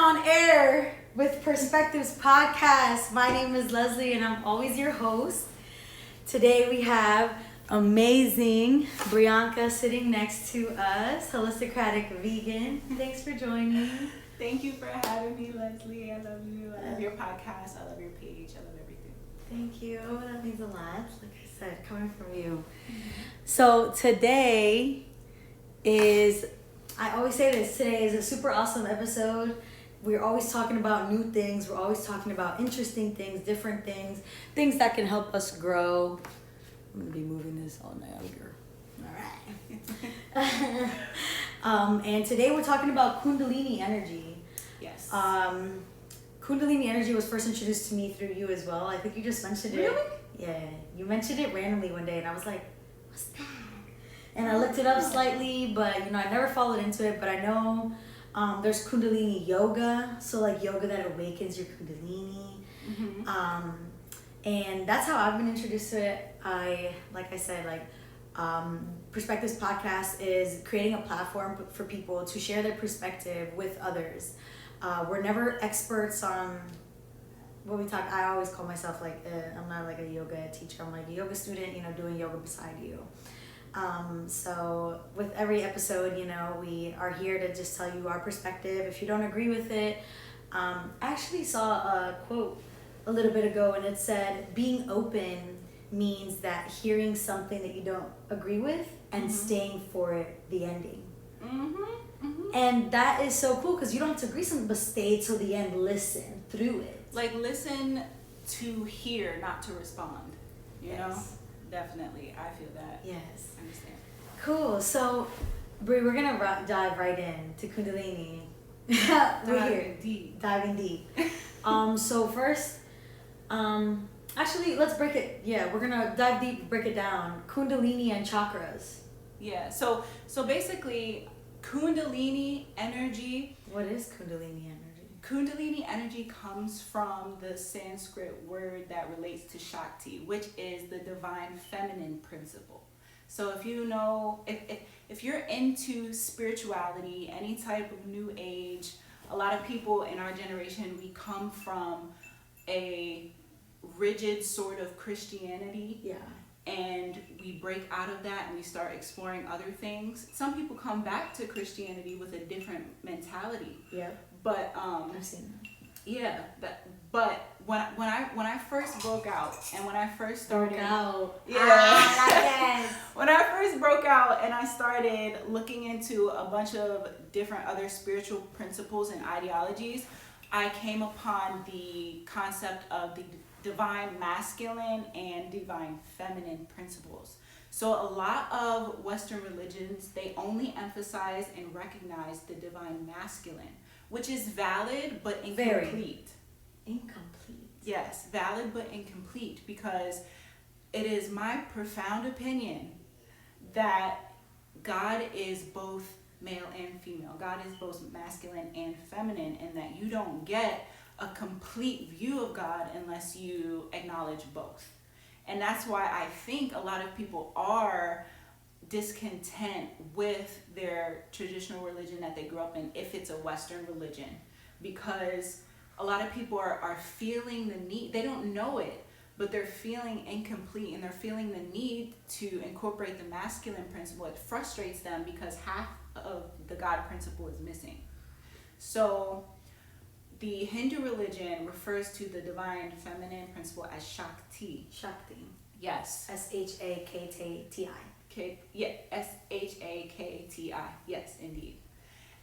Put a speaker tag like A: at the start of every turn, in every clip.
A: on air with Perspectives Podcast. My name is Leslie and I'm always your host. Today we have amazing Brianka sitting next to us, Holisticratic Vegan. Thanks for joining.
B: Thank you for having me, Leslie. I love you. I love your podcast. I love your page. I love everything.
A: Thank you. That means a lot. Like I said, coming from you. So today I always say this, today is a super awesome episode. We're always talking about new things. We're always talking about interesting things, different things, things that can help us grow. I'm going to be moving this all night out here. All right. And today we're talking about Kundalini Energy.
B: Yes.
A: Kundalini Energy was first introduced to me through you as well. I think you just mentioned it.
B: Really?
A: Yeah. You mentioned it randomly one day and I was like, what's that? And I looked it up slightly, but I never followed into it. But I know there's Kundalini yoga, so like yoga that awakens your Kundalini.
B: Mm-hmm.
A: And that's how I've been introduced to it. Perspectives Podcast is creating a platform for people to share their perspective with others. We're never experts on what we talk. I always call myself I'm not like a yoga teacher. I'm like a yoga student, doing yoga beside you. So with every episode, we are here to just tell you our perspective. If you don't agree with it, I actually saw a quote a little bit ago and it said, being open means that hearing something that you don't agree with and staying for the ending. And that is so cool because you don't have to agree with something, but stay till the end, listen through it.
B: Like listen to hear, not to respond. You
A: Yes.
B: know? Definitely. I feel that.
A: Yes.
B: I understand.
A: Cool. So, Brie, we're going to dive right in to Kundalini. We're here. Diving deep. So first, actually, let's break it. Yeah, we're going to dive deep, break it down. Kundalini and chakras.
B: Yeah. So basically, Kundalini energy.
A: What is Kundalini energy?
B: Kundalini energy comes from the Sanskrit word that relates to Shakti, which is the divine feminine principle. So if you know, if you're into spirituality, any type of new age, a lot of people in our generation, we come from a rigid sort of Christianity.
A: Yeah.
B: And we break out of that and we start exploring other things. Some people come back to Christianity with a different mentality.
A: Yeah.
B: But
A: I've seen that.
B: Yeah, but when I first broke out and when I first started
A: Broke out.
B: Yeah. When I first broke out and I started looking into a bunch of different other spiritual principles and ideologies, I came upon the concept of the divine masculine and divine feminine principles. So a lot of Western religions, they only emphasize and recognize the divine masculine, which is valid but incomplete.
A: Incomplete.
B: Yes, valid but incomplete, because it is my profound opinion that God is both male and female. God is both masculine and feminine, and that you don't get a complete view of God unless you acknowledge both. And that's why I think a lot of people are discontent with their traditional religion that they grew up in, if it's a Western religion, because a lot of people are feeling the need. They don't know it, but they're feeling incomplete and they're feeling the need to incorporate the masculine principle. It frustrates them because half of the God principle is missing. So the Hindu religion refers to the divine feminine principle as Shakti.
A: Shakti.
B: Yes.
A: Shakti.
B: Yeah, Shakti. Yes, indeed.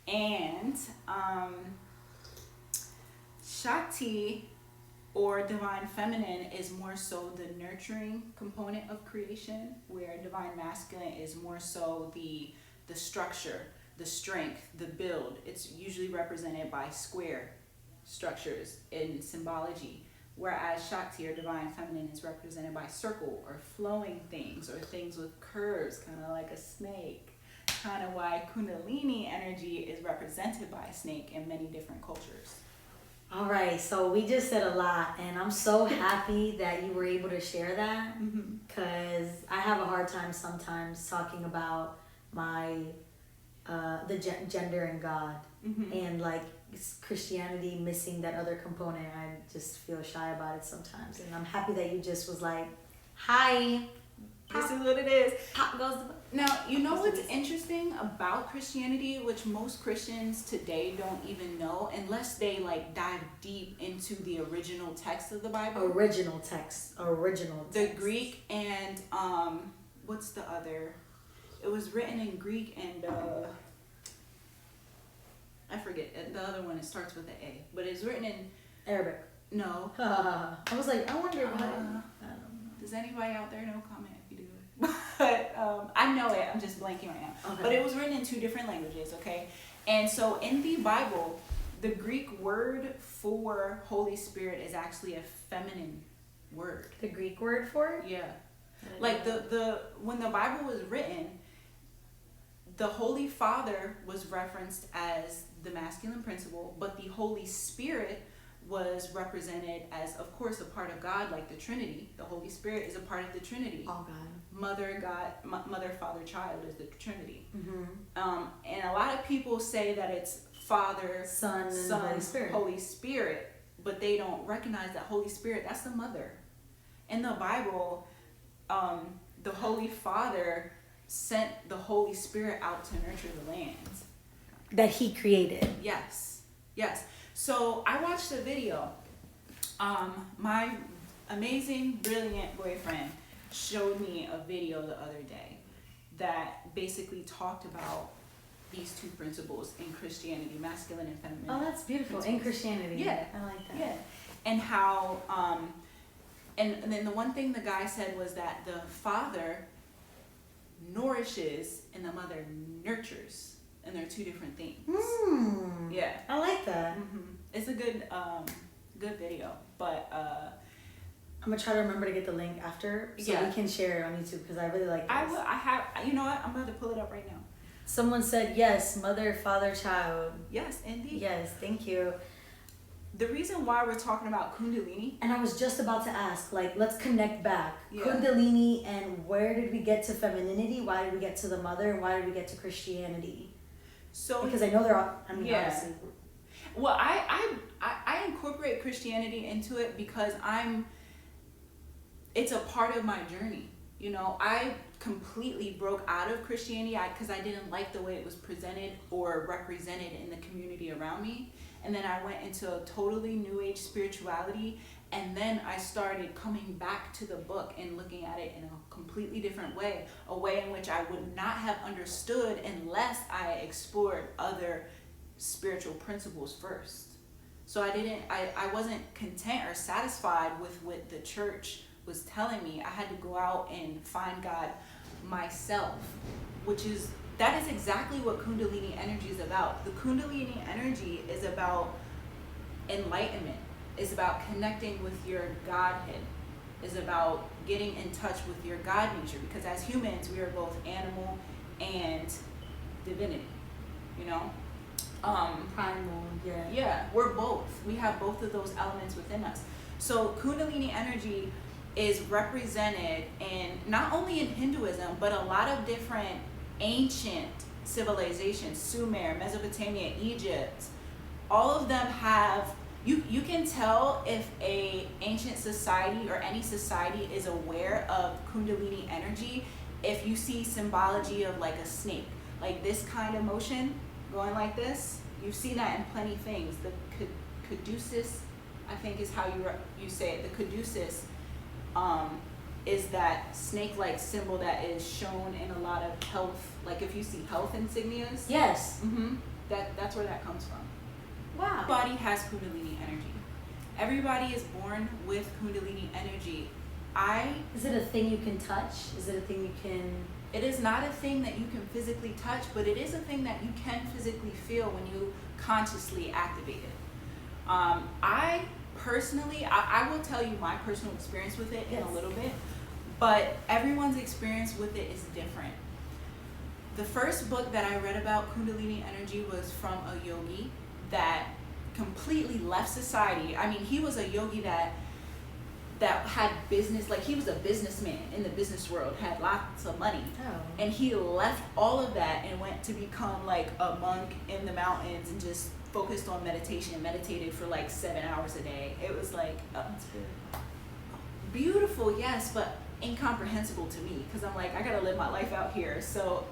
B: And Shakti, or divine feminine, is more so the nurturing component of creation, where divine masculine is more so the structure, the strength, the build. It's usually represented by square structures in symbology, whereas Shakti, or divine feminine, is represented by circle or flowing things, or things with curves, kind of like a snake. Kind of why Kundalini energy is represented by a snake in many different cultures.
A: All right, so we just said a lot, and I'm so happy that you were able to share that, because I have a hard time sometimes talking about my gender and God,
B: Mm-hmm.
A: and like Christianity missing that other component. I just feel shy about it sometimes, and I'm happy that you just was like, "Hi,
B: This is what it is.
A: pop goes the."
B: Now, you know what's interesting about Christianity, which most Christians today don't even know unless they like dive deep into the original text of the Bible.
A: Original text.
B: The Greek and what's the other? It was written in Greek and I forget the other one. It starts with an A, but it's written in
A: Arabic.
B: no.
A: I was like, I wonder what. I don't know.
B: Does anybody out there know? Comment if you do. But I know it. I'm just blanking right now.
A: Okay.
B: But it was written in 2 different languages. Okay, and so in the Bible, the Greek word for Holy Spirit is actually a feminine word.
A: The Greek word for it.
B: Yeah, like the when the Bible was written, the Holy Father was referenced as the masculine principle, but the Holy Spirit was represented as, of course, a part of God, like the Trinity. The Holy Spirit is a part of the Trinity.
A: Oh God.
B: Mother, Father, Child is the Trinity.
A: Mm-hmm.
B: And a lot of people say that it's Father,
A: Son, and
B: Holy Spirit, but they don't recognize that Holy Spirit, that's the mother. In the Bible, the Holy Father sent the Holy Spirit out to nurture the lands
A: that he created.
B: Yes. So I watched a video. My amazing, brilliant boyfriend showed me a video the other day that basically talked about these 2 principles in Christianity, masculine and feminine.
A: Oh, that's beautiful. In Christianity.
B: Yeah.
A: I like that.
B: Yeah. And how, and then the one thing the guy said was that the father nourishes and the mother nurtures. And they're 2 different things. Yeah.
A: I like that.
B: It's a good video, but
A: I'm gonna try to remember to get the link after so we can share it on YouTube because I really like this.
B: I will. I have. You know what? I'm about to pull it up right now.
A: Someone said yes, mother, father, child.
B: Yes, indeed.
A: Yes, thank you.
B: The reason why we're talking about Kundalini,
A: and I was just about to ask, like, let's connect back.
B: Yeah.
A: Kundalini, and where did we get to femininity? Why did we get to the mother? And why did we get to Christianity?
B: so
A: Because I know they're all, obviously.
B: Well, I incorporate Christianity into it because it's a part of my journey. You know, I completely broke out of Christianity because I didn't like the way it was presented or represented in the community around me. And then I went into a totally new age spirituality. And then I started coming back to the book and looking at it in a completely different way, a way in which I would not have understood unless I explored other spiritual principles first. So I wasn't content or satisfied with what the church was telling me. I had to go out and find God myself, that is exactly what Kundalini Energy is about. The Kundalini Energy is about enlightenment. It's about connecting with your Godhead. It's about getting in touch with your God nature, because as humans, we are both animal and divinity, you know?
A: Primal, yeah.
B: Yeah, we're both. We have both of those elements within us. So Kundalini Energy is represented in, not only in Hinduism, but a lot of different ancient civilizations, Sumer, Mesopotamia, Egypt. All of them have, you can tell if a ancient society or any society is aware of Kundalini energy if you see symbology of like a snake, like this kind of motion going like this. You've seen that in plenty of things. The caduceus, I think is how you say it. The caduceus is that snake-like symbol that is shown in a lot of health, like if you see health insignias.
A: Yes.
B: That's where that comes from.
A: Wow.
B: Everybody has Kundalini energy. Everybody is born with Kundalini energy.
A: Is it a thing you can touch? Is it a thing you can...
B: It is not a thing that you can physically touch, but it is a thing that you can physically feel when you consciously activate it. I personally, I will tell you my personal experience with it in a little bit, but everyone's experience with it is different. The first book that I read about Kundalini energy was from a yogi that completely left society. I mean, he was a yogi that that had business, like he was a businessman in the business world, had lots of money. And he left all of that and went to become like a monk in the mountains and just focused on meditation, meditated for like 7 hours a day. It was like beautiful, yes, but incomprehensible to me, because I'm like, I gotta live my life out here. So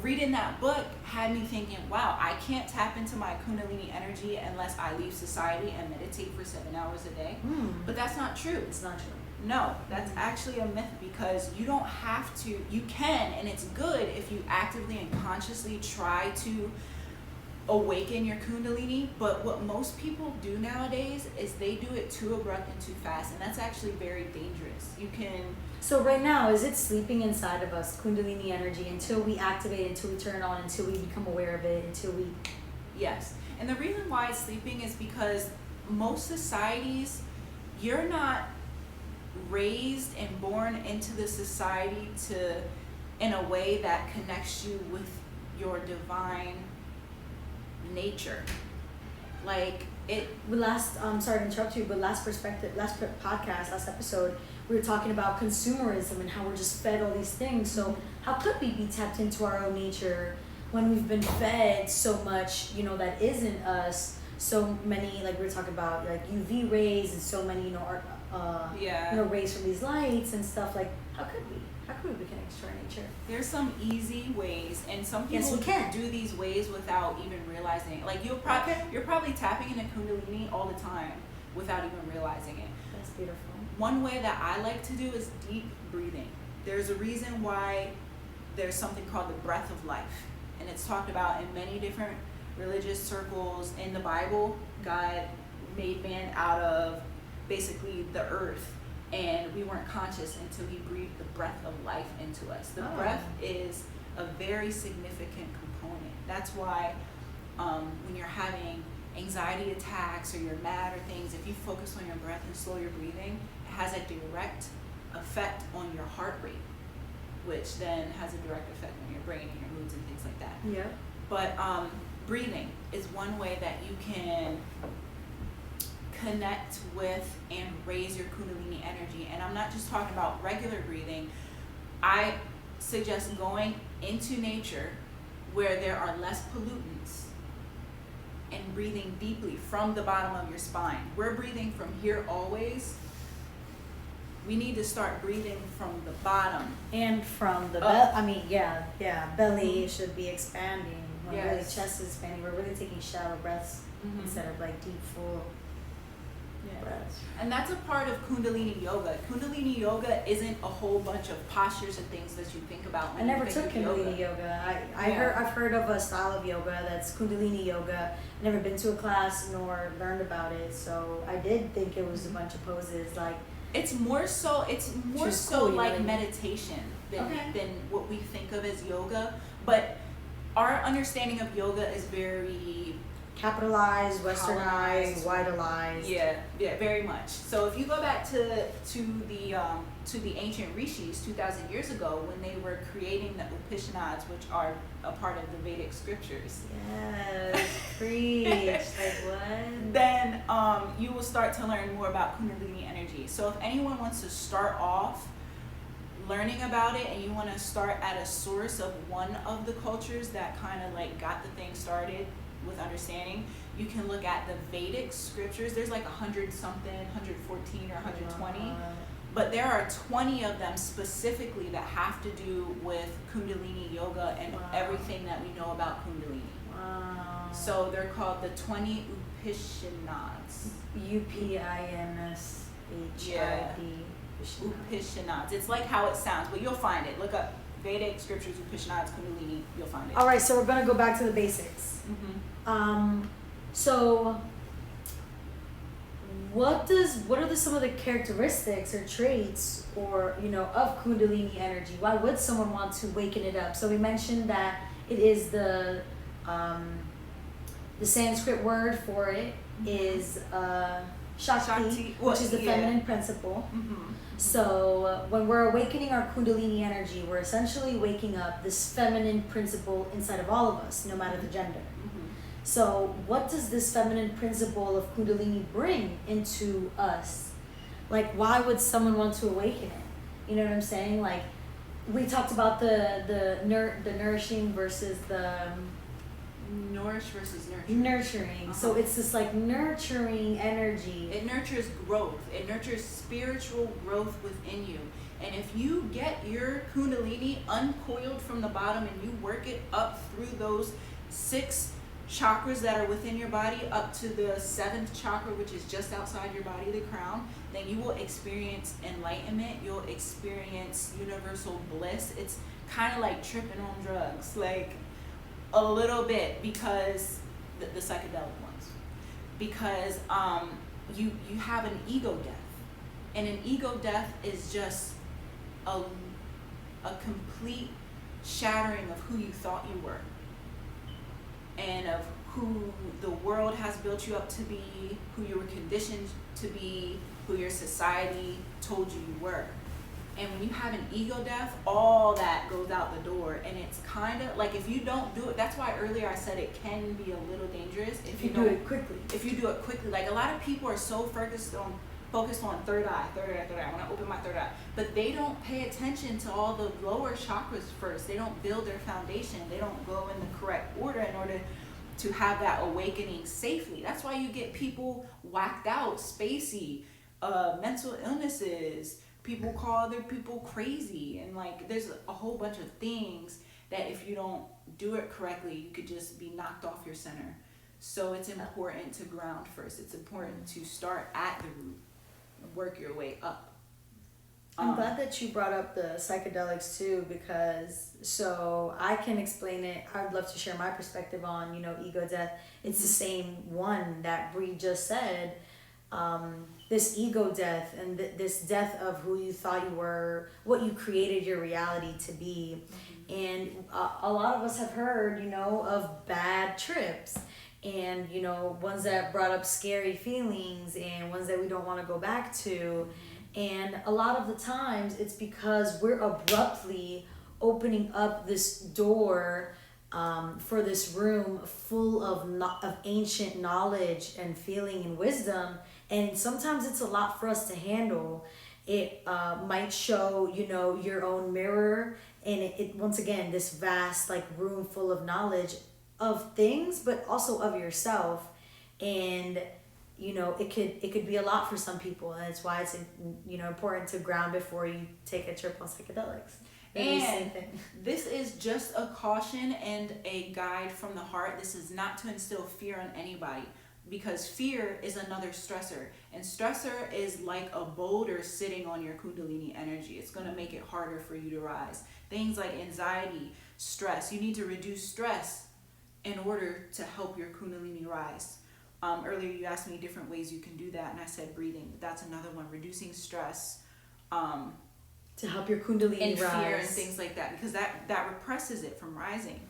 B: reading that book had me thinking, wow, I can't tap into my Kundalini energy unless I leave society and meditate for 7 hours a day. But that's not true.
A: It's not true.
B: No, that's actually a myth, because you don't have to. You can, and it's good if you actively and consciously try to awaken your Kundalini. But what most people do nowadays is they do it too abrupt and too fast, and that's actually very dangerous. You can.
A: So right now, is it sleeping inside of us, Kundalini energy, until we activate, until we turn it on, until we become aware of it, until we...
B: Yes. And the reason why it's sleeping is because most societies, you're not raised and born into the society in a way that connects you with your divine nature. Like it...
A: Sorry to interrupt you, but last podcast, last episode, we were talking about consumerism and how we're just fed all these things. So how could we be tapped into our own nature when we've been fed so much, that isn't us? So many, like we were talking about, like UV rays and so many, rays from these lights and stuff. Like, how could we be connected to our nature?
B: There's some easy ways, and some people do these ways without even realizing it. Like you're probably tapping into Kundalini all the time without even realizing it.
A: That's beautiful.
B: One way that I like to do is deep breathing. There's a reason why there's something called the breath of life, and it's talked about in many different religious circles. In the Bible, God made man out of basically the earth, and we weren't conscious until he breathed the breath of life into us. The breath is a very significant component. That's why when you're having anxiety attacks or you're mad or things, if you focus on your breath and slow your breathing, it has a direct effect on your heart rate, which then has a direct effect on your brain and your moods and things like that.
A: Yeah.
B: But breathing is one way that you can connect with and raise your Kundalini energy. And I'm not just talking about regular breathing. I suggest going into nature where there are less pollutants and breathing deeply from the bottom of your spine. We're breathing from here always. We need to start breathing from the bottom. And from the
A: belly should be expanding. When really chest is expanding, we're really taking shallow breaths instead of like deep, full breaths.
B: And that's a part of Kundalini yoga. Kundalini yoga isn't a whole bunch of postures and things that you think about when
A: I never took Kundalini yoga. I've heard of a style of yoga that's Kundalini yoga. Never been to a class nor learned about it, so I did think it was a bunch of poses. Like
B: it's more so like meditation than what we think of as yoga. But our understanding of yoga is very
A: capitalized, westernized, widalized.
B: Yeah, very much. So if you go back to the ancient rishis 2,000 years ago, when they were creating the Upanishads, which are a part of the Vedic scriptures.
A: Yes, preach. Like what?
B: Then you will start to learn more about Kundalini energy. So if anyone wants to start off learning about it, and you want to start at a source of one of the cultures that kind of like got the thing started with understanding, you can look at the Vedic scriptures. There's like 100 something, 114 or 120, but there are 20 of them specifically that have to do with Kundalini yoga and everything that we know about Kundalini.
A: Wow.
B: So they're called the 20 Upanishads.
A: Upanishads.
B: Upanishads. It's like how it sounds, but you'll find it. Look up Vedic scriptures, Upanishads, Kundalini. You'll find it.
A: All right, so we're gonna go back to the basics. So what are some of the characteristics or traits or of Kundalini energy? Why would someone want to waken it up? So we mentioned that it is the Sanskrit word for it is Shakti, which is the feminine principle. So when we're awakening our Kundalini energy, we're essentially waking up this feminine principle inside of all of us, no matter the gender. So what does this feminine principle of Kundalini bring into us? Like, why would someone want to awaken it? You know what I'm saying? Like, we talked about the nourishing versus the
B: Nourish versus nurture.
A: nurturing. So it's this like nurturing energy.
B: It nurtures growth. It nurtures spiritual growth within you. And if you get your Kundalini uncoiled from the bottom and you work it up through those 6 chakras that are within your body up to the 7th chakra, which is just outside your body, the crown, then you will experience enlightenment. You'll experience universal bliss. It's kind of like tripping on drugs, like a little bit, because the psychedelic ones, because you have an ego death, and an ego death is just a complete shattering of who you thought you were, and of who the world has built you up to be, who you were conditioned to be, who your society told you you were. And when you have an ego death, all that goes out the door. And it's kind of like, if you don't do it, that's why earlier I said it can be a little dangerous
A: if you do it quickly.
B: If you do it quickly. Like, a lot of people are so focused on third eye. I want to open my third eye. But they don't pay attention to all the lower chakras first. They don't build their foundation. They don't go in the correct order in order to have that awakening safely. That's why you get people whacked out, spacey, mental illnesses. People call other people crazy, and like, there's a whole bunch of things that if you don't do it correctly, you could just be knocked off your center. So it's important to ground first. It's important to start at the root and work your way up.
A: I'm glad that you brought up the psychedelics too, because so I can explain it. I'd love to share my perspective on, ego death. It's the same one that Bree just said. This ego death and this death of who you thought you were, what you created your reality to be. And a lot of us have heard, of bad trips, and, ones that brought up scary feelings and ones that we don't want to go back to. And a lot of the times it's because we're abruptly opening up this door for this room full of ancient knowledge and feeling and wisdom. And sometimes it's a lot for us to handle. It might show, your own mirror, and it once again, this vast like room full of knowledge of things, but also of yourself. And it could be a lot for some people, and that's why it's important to ground before you take a trip on psychedelics.
B: And this is just a caution and a guide from the heart. This is not to instill fear on anybody, because fear is another stressor, and stressor is like a boulder sitting on your Kundalini energy. It's going to make it harder for you to rise. Things like anxiety, stress, you need to reduce stress in order to help your Kundalini rise. Earlier you asked me different ways you can do that, and I said breathing. That's another one, reducing stress.
A: To help your Kundalini
B: and
A: rise.
B: Fear and things like that, because that represses it from rising.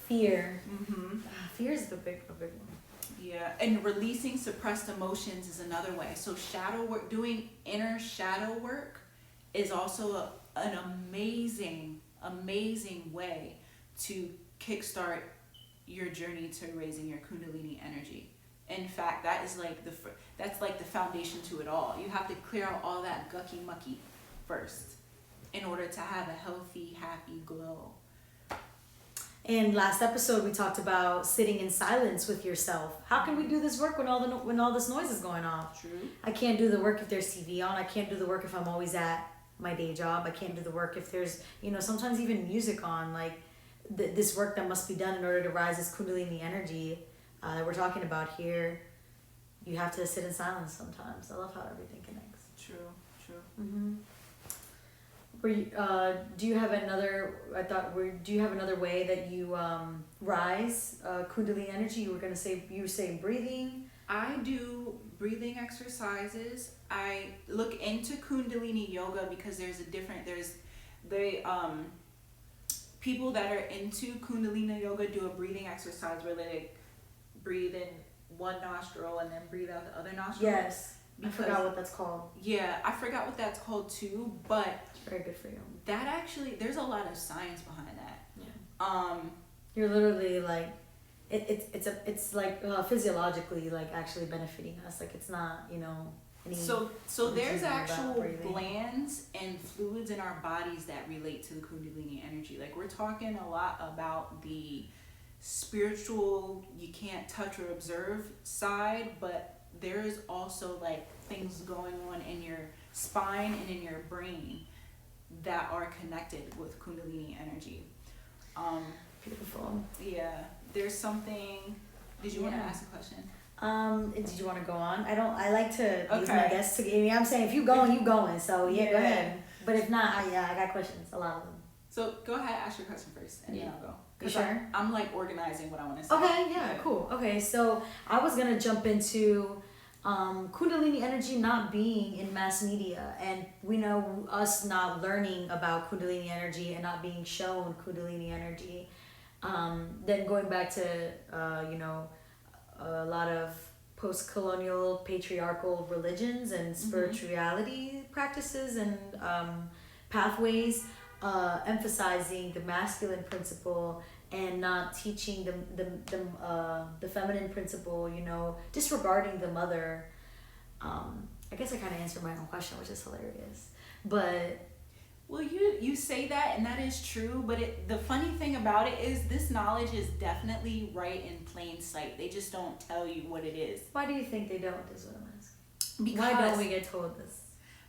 A: Fear. Fear is a big one.
B: Yeah, and releasing suppressed emotions is another way. So shadow work, doing inner shadow work, is also an amazing way to kickstart your journey to raising your Kundalini energy. In fact, that is like the foundation to it all. You have to clear out all that gucky mucky first in order to have a healthy, happy glow.
A: And last episode we talked about sitting in silence with yourself. How can we do this work when all this noise is going off?
B: True.
A: I can't do the work if there's TV on. I can't do the work if I'm always at my day job. I can't do the work if there's sometimes even music on. Like this work that must be done in order to rise this Kundalini energy that we're talking about here. You have to sit in silence sometimes. I love how everything connects.
B: True.
A: Mm-hmm. Do you have another way that you rise Kundalini energy? You were saying breathing.
B: I do breathing exercises. I look into Kundalini yoga because people that are into Kundalini yoga do a breathing exercise where they breathe in one nostril and then breathe out the other nostril.
A: Yes. I forgot what that's called.
B: Yeah, I forgot what that's called too, but
A: it's very good for you.
B: That actually, there's a lot of science behind that.
A: Yeah. You're literally like, it's like physiologically like actually benefiting us. Like it's not
B: So there's
A: about
B: actual
A: breathing?
B: glands and fluids in our bodies that relate to the Kundalini energy. Like, we're talking a lot about the spiritual, you can't touch or observe side, but there is also like things going on in your spine and in your brain that are connected with Kundalini energy.
A: Beautiful.
B: Yeah, there's something. Did you want to ask a question?
A: Did you want to go on? I like to leave
B: Okay.
A: my guests to give me. I'm saying if you going, you going. So yeah, go
B: Yeah.
A: ahead. But if not, I got questions. A lot of them.
B: So go ahead, ask your question first, and then I'll go.
A: You sure?
B: I'm like organizing what I want to say.
A: Okay, yeah, cool. Okay, so I was gonna jump into Kundalini energy not being in mass media, and we know us not learning about Kundalini energy and not being shown Kundalini energy. Then going back to a lot of post-colonial patriarchal religions and spirituality practices and pathways, emphasizing the masculine principle and not teaching the feminine principle, disregarding the mother. I guess I kind of answered my own question, which is hilarious. But
B: well, you say that, and that is true, but the funny thing about it is this knowledge is definitely right in plain sight. They just don't tell you what it is.
A: why do you think they don't? Is what I'm asking.
B: Because,
A: why don't we get told this?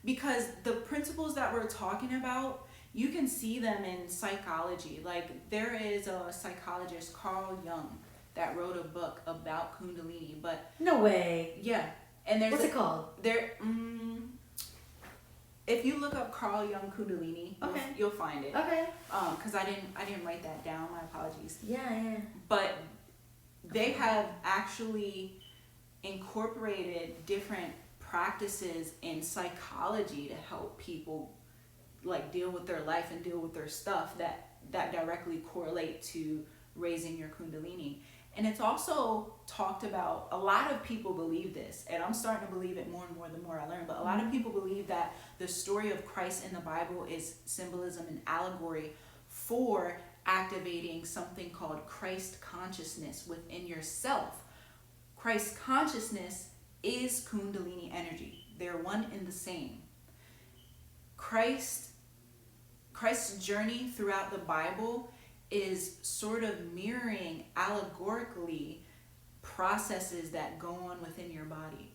B: Because the principles that we're talking about, you can see them in psychology. Like, there is a psychologist, Carl Jung, that wrote a book about Kundalini, but
A: No way.
B: yeah, and there's
A: What's it called?
B: If you look up Carl Jung Kundalini, you'll find it.
A: Okay.
B: Because I didn't write that down. My apologies.
A: Yeah.
B: But they have actually incorporated different practices in psychology to help people like deal with their life and deal with their stuff that directly correlate to raising your Kundalini. And it's also talked about, a lot of people believe this, and I'm starting to believe it more and more the more I learn, but a lot of people believe that the story of Christ in the Bible is symbolism and allegory for activating something called Christ consciousness within yourself. Christ consciousness is Kundalini energy. They're one and the same. Christ's journey throughout the Bible is sort of mirroring allegorically processes that go on within your body.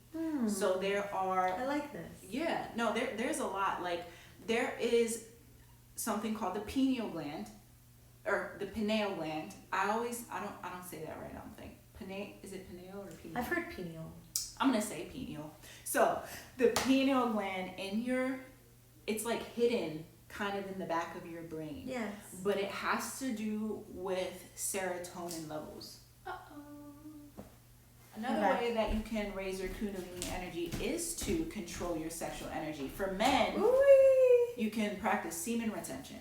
B: So there are...
A: I like this.
B: Yeah, no, there's a lot. Like, there is something called the pineal gland, or the pineal gland. I don't say that right, I don't think. Is it pineal or pineal?
A: I've heard pineal.
B: I'm gonna say pineal. So the pineal gland it's like hidden kind of in the back of your brain.
A: Yes.
B: But it has to do with serotonin levels. Another way that you can raise your Kundalini energy is to control your sexual energy. For men, you can practice semen retention.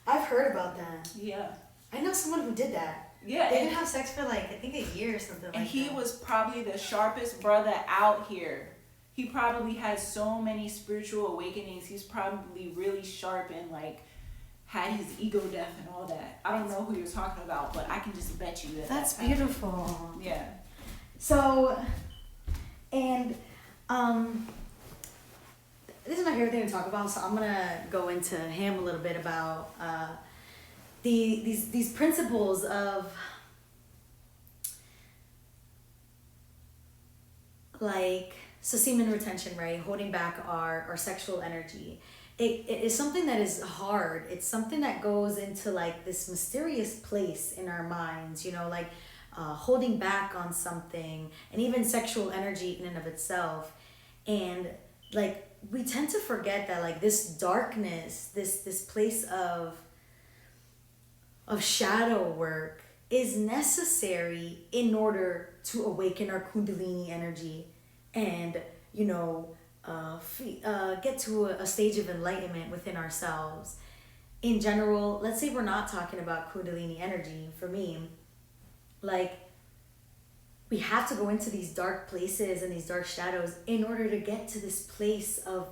A: I've heard about that.
B: Yeah.
A: I know someone who did that.
B: Yeah.
A: They didn't have sex for like, I think a year or something like that.
B: And he was probably the sharpest brother out here. He probably has so many spiritual awakenings. He's probably really sharp and like had his ego death and all that. I don't know who you're talking about, but I can just bet you
A: that's beautiful.
B: Happened. Yeah.
A: So, and this is my favorite thing to talk about. So I'm gonna go into him a little bit about these principles of like. So semen retention, right? Holding back our sexual energy. It is something that is hard. It's something that goes into like this mysterious place in our minds, like holding back on something, and even sexual energy in and of itself. And like we tend to forget that like this darkness, this place of shadow work is necessary in order to awaken our Kundalini energy and get to a stage of enlightenment within ourselves. In general, let's say we're not talking about Kundalini energy. For me, like, we have to go into these dark places and these dark shadows in order to get to this place of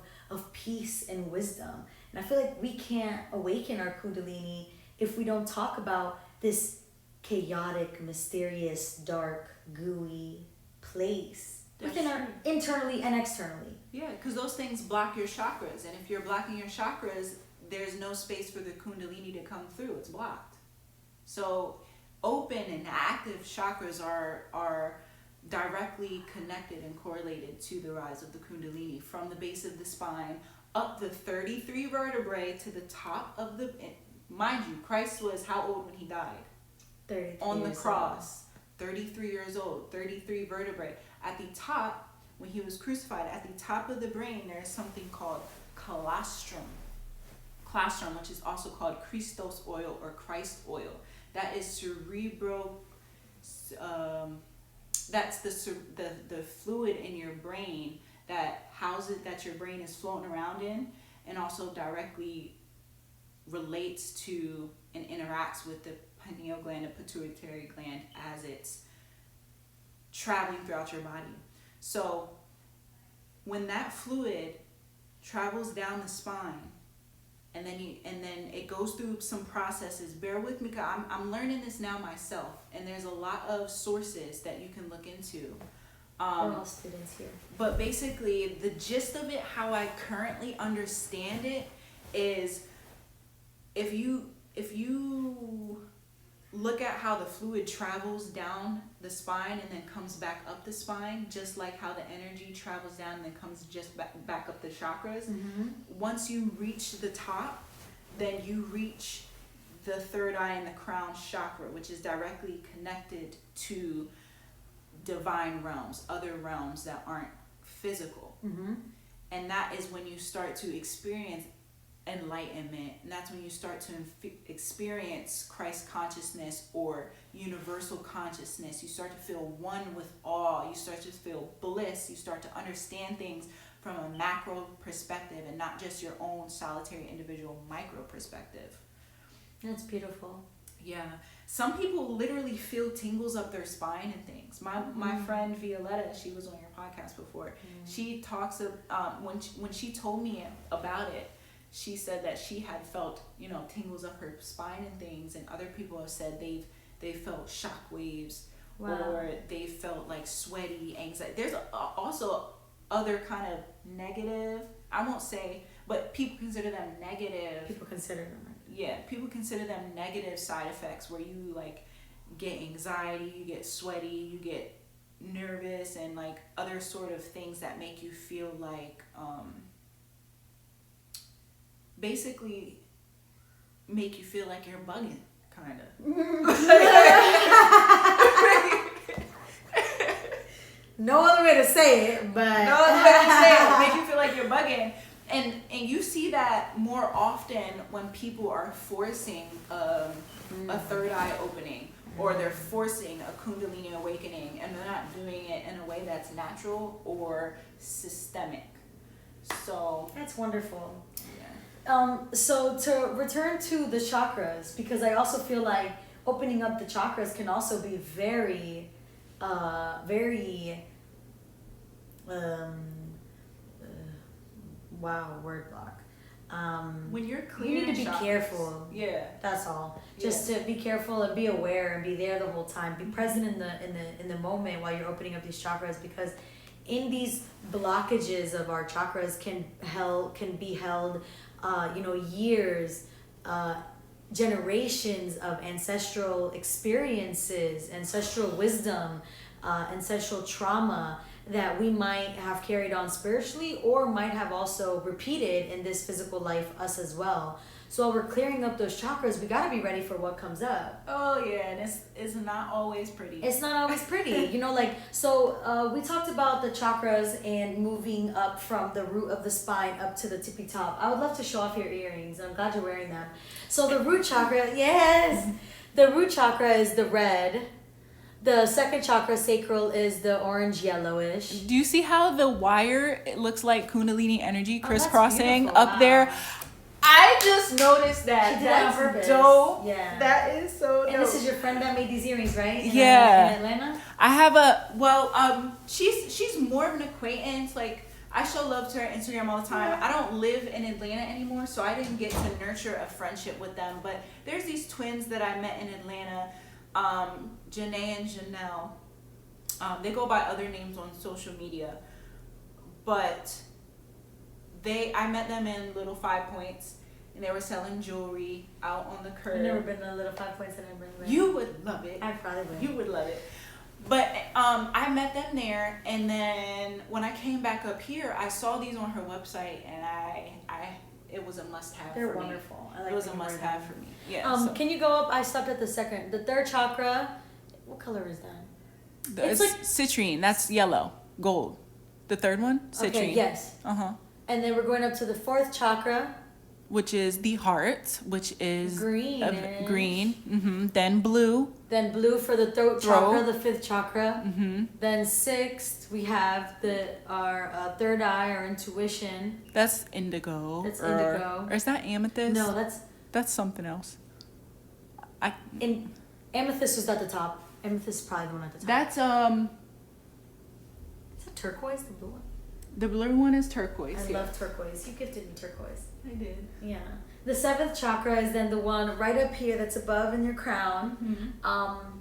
A: peace and wisdom. And I feel like we can't awaken our Kundalini if we don't talk about this chaotic, mysterious, dark, gooey place within our internally and externally.
B: Yeah, because those things block your chakras, and if you're blocking your chakras, there's no space for the Kundalini to come through. It's blocked. So open and active chakras are directly connected and correlated to the rise of the Kundalini from the base of the spine up the 33 vertebrae to the top of the. Mind you, Christ was how old when he died?
A: 33
B: on the cross. 33 years old, 33 vertebrae. At the top, when he was crucified, at the top of the brain, there's something called colostrum. Colostrum, which is also called Christos oil or Christ oil. That is cerebral. That's the fluid in your brain that houses that your brain is floating around in, and also directly relates to and interacts with the pineal gland and pituitary gland as it's traveling throughout your body. So when that fluid travels down the spine, and then it goes through some processes. Bear with me, 'cause I'm learning this now myself, and there's a lot of sources that you can look into.
A: We're all students here.
B: But basically, the gist of it, how I currently understand it, is if you look at how the fluid travels down the spine and then comes back up the spine, just like how the energy travels down and then comes just back up the chakras.
A: Mm-hmm.
B: Once you reach the top, then you reach the third eye and the crown chakra, which is directly connected to divine realms, other realms that aren't physical.
A: Mm-hmm.
B: And that is when you start to experience enlightenment, and that's when you start to experience Christ consciousness or universal consciousness. You start to feel one with all. You start to feel bliss. You start to understand things from a macro perspective and not just your own solitary individual micro perspective.
A: That's beautiful.
B: Yeah, some people literally feel tingles up their spine and things. My friend Violetta, she was on your podcast before. She talks of when she told me about it, she said that she had felt, tingles up her spine and things, and other people have said they felt shock waves. Wow. Or they felt like sweaty, anxiety. There's also other kind of negative, I won't say, but people consider them negative.
A: People consider them.
B: Yeah, people consider them negative side effects where you like get anxiety, you get sweaty, you get nervous, and like other sort of things that make you feel like basically make you feel like you're bugging, kind of.
A: No other way to say it, but
B: no other way to say it. Make you feel like you're bugging. And you see that more often when people are forcing a third eye opening, or they're forcing a Kundalini awakening, and they're not doing it in a way that's natural or systemic. So
A: that's wonderful.
B: Yeah.
A: So to return to the chakras, because I also feel like opening up the chakras can also be very, wow, word block.
B: When you're clear,
A: you need to be careful.
B: Yeah,
A: that's all. Just to be careful and be aware and be there the whole time. Be present in the moment while you're opening up these chakras, because in these blockages of our chakras can be held, years, generations of ancestral experiences, ancestral wisdom, ancestral trauma that we might have carried on spiritually, or might have also repeated in this physical life us as well. So while we're clearing up those chakras, we gotta be ready for what comes up.
B: Oh yeah, and it's not always pretty.
A: It's not always pretty, So we talked about the chakras and moving up from the root of the spine up to the tippy top. I would love to show off your earrings. I'm glad you're wearing them. So the root chakra, yes, the root chakra is the red. The second chakra, sacral, is the orange yellowish.
B: Do you see how the wire, it looks like Kundalini energy crisscrossing up there? I just noticed that.
A: She did that on purpose.
B: Dope.
A: Yeah.
B: That is so dope.
A: And this is your friend that made these earrings, right? In Atlanta?
B: I have she's more of an acquaintance. Like, I show love to her on Instagram all the time. Yeah. I don't live in Atlanta anymore, so I didn't get to nurture a friendship with them. But there's these twins that I met in Atlanta, Janae and Janelle. They go by other names on social media, but I met them in Little 5 Points, and they were selling jewelry out on the curb.
A: I've never been to Little 5 Points, and I've been there.
B: You would love it.
A: I probably would.
B: You would love it. But I met them there, and then when I came back up here, I saw these on her website, and it was a must-have.
A: They're
B: for
A: wonderful.
B: Me.
A: I like
B: it was a must-have for me. Yeah.
A: Can you go up? I stopped at the third chakra. What color is that?
B: It's like citrine. That's yellow, gold. The third one, citrine.
A: Okay. Yes. And then we're going up to the fourth chakra,
B: which is the heart, which is
A: green.
B: Green. Then blue.
A: Then blue for the throat chakra, the fifth chakra.
B: Mm-hmm.
A: Then sixth, we have our third eye, our intuition.
B: That's indigo.
A: Indigo.
B: Or is that amethyst?
A: No,
B: that's something else.
A: Amethyst was at the top. Amethyst is probably the one at the top.
B: That's
A: Is that turquoise, the blue one?
B: The blue one is turquoise.
A: I love turquoise. You gifted me turquoise.
B: I did.
A: Yeah. The seventh chakra is then the one right up here that's above in your crown.
B: Mm-hmm.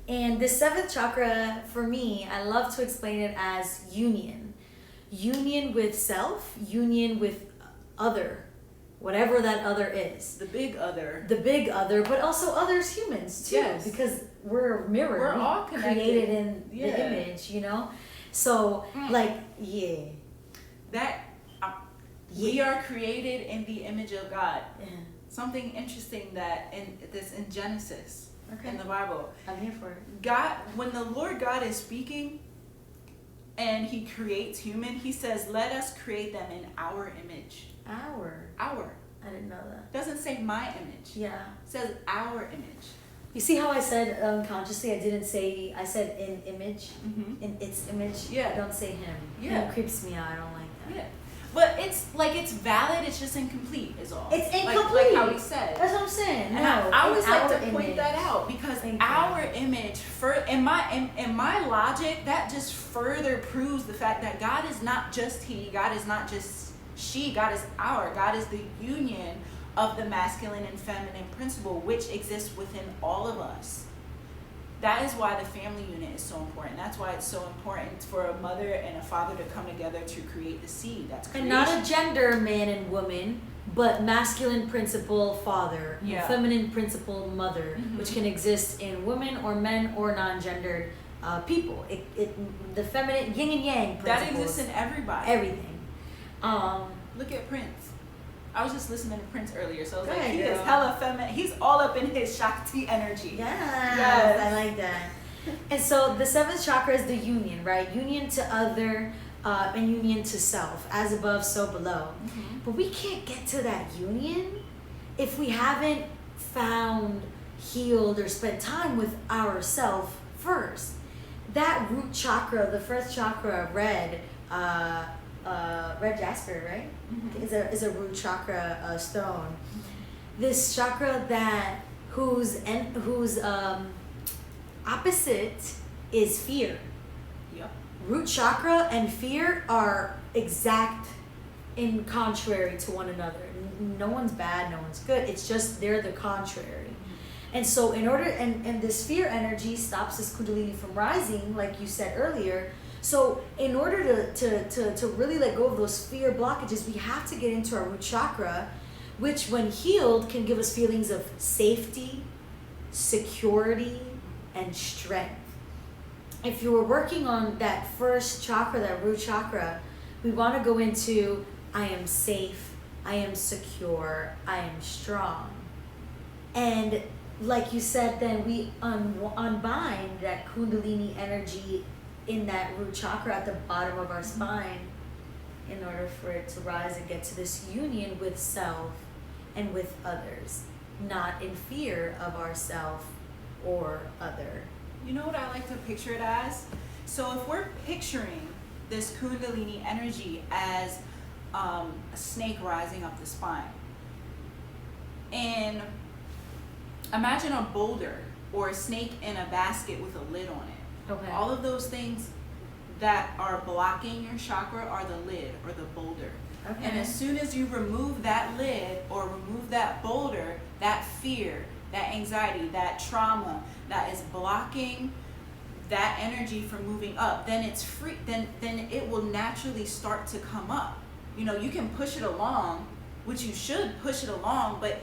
A: And the seventh chakra, for me, I love to explain it as union. Union with self, union with other, whatever that other is.
B: The big other.
A: The big other, but also others humans too.
B: Yes.
A: Because we're mirrored.
B: We're all connected.
A: Created in the image, you know? So,
B: we are created in the image of God.
A: Yeah.
B: Something interesting that in Genesis, in the Bible.
A: I'm here for it.
B: God, when the Lord God is speaking and he creates human, he says, let us create them in our image.
A: Our. I didn't know that.
B: Doesn't say my image.
A: Yeah.
B: It says our image.
A: You see how I said unconsciously, I said in image, in its image?
B: Yeah.
A: I don't say him.
B: Yeah.
A: It creeps me out. I don't like that.
B: Yeah. But it's valid, it's just incomplete is all.
A: It's incomplete.
B: Like how he said.
A: That's what I'm saying.
B: And
A: no,
B: I always like to
A: image.
B: point that out because our image, in my logic, that just further proves the fact that God is not just he, God is not just she, God is God is the union of the masculine and feminine principle which exists within all of us. That is why the family unit is so important. That's why it's so important for a mother and a father to come together to create the seed. That's creation.
A: And not a gender, man and woman, but masculine principle father, feminine principle mother, which can exist in women or men or non-gendered people. The feminine, yin and yang principles.
B: That exists in everybody.
A: Everything.
B: Look at Prince. I was just listening to Prince earlier, so I was
A: Go
B: like,
A: ahead,
B: he
A: girl.
B: is hella feminine. He's all up in his Shakti energy.
A: Yes, I like that. And so the seventh chakra is the union, right? Union to other and union to self. As above, so below. But we can't get to that union if we haven't found, healed, or spent time with ourself first. That root chakra, the first chakra, red jasper, right? Is a root chakra stone. This chakra whose opposite is fear.
B: Yep.
A: Root chakra and fear are exact in contrary to one another. No one's bad, no one's good. It's just they're the contrary. And so in order, and this fear energy stops this Kundalini from rising, like you said earlier. So in order to really let go of those fear blockages, we have to get into our root chakra, which when healed can give us feelings of safety, security, and strength. If you were working on that first chakra, that root chakra, we want to go into I am safe, I am secure, I am strong. And like you said, then we unbind that Kundalini energy in that root chakra at the bottom of our spine in order for it to rise and get to this union with self and with others, not in fear of ourself or other.
B: You know what I like to picture it as? So if we're picturing this Kundalini energy as a snake rising up the spine, and imagine a boulder or a snake in a basket with a lid on it.
A: Okay.
B: All of those things that are blocking your chakra are the lid or the boulder.
A: Okay.
B: And as soon as you remove that lid or remove that boulder, that fear, that anxiety, that trauma that is blocking that energy from moving up, then it's free, then it will naturally start to come up. You know, you can push it along, which you should push it along, but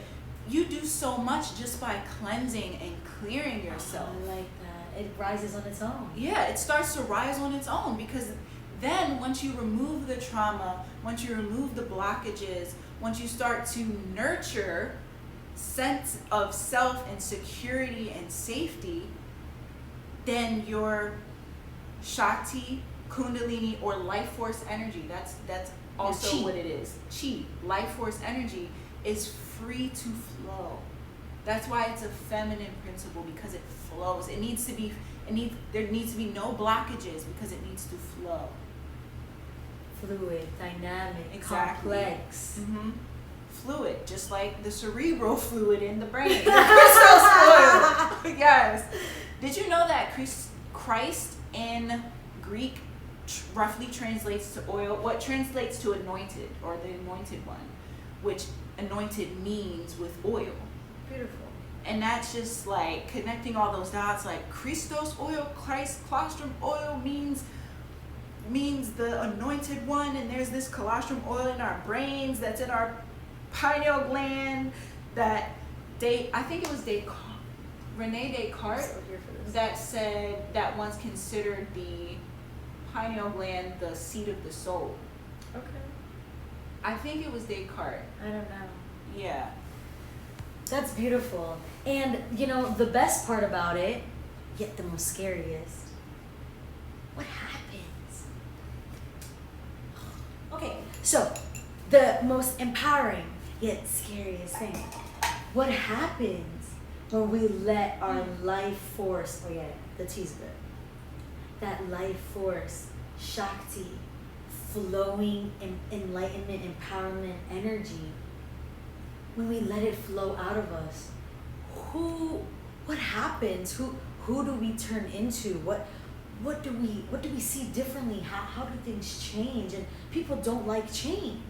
B: you do so much just by cleansing and clearing yourself.
A: I like that. It rises on its own.
B: Yeah, it starts to rise on its own, because then once you remove the trauma, once you remove the blockages, once you start to nurture sense of self and security and safety, then your Shakti, Kundalini, or life force energy, that's also
A: chi.
B: what it is. Chi, life force energy, is free to flow. That's why it's a feminine principle, because it flows. There needs to be no blockages, because it needs to flow.
A: Fluid, dynamic,
B: Exactly.
A: complex.
B: Mm-hmm. Fluid, just like the cerebral fluid in the brain. The crystal fluid. Yes. Did you know that Christ in Greek roughly translates to oil? What translates to anointed, or the anointed one, which anointed means with oil.
A: Beautiful.
B: And that's just like connecting all those dots, like Christos oil, Christ colostrum oil means the anointed one, and there's this colostrum oil in our brains that's in our pineal gland that I think it was Rene Descartes
A: So here for this.
B: that said that once considered the pineal gland the seat of the soul.
A: Okay.
B: I think it was Descartes.
A: I don't know.
B: Yeah.
A: That's beautiful. And, you know, the best part about it, yet the most scariest, what happens? Okay, so the most empowering yet scariest thing. What happens when we let our life force, oh yeah, the T's good. That life force, Shakti, flowing enlightenment, empowerment, energy, when we let it flow out of us, what happens? Who do we turn into? What do we see differently? How do things change? And people don't like change.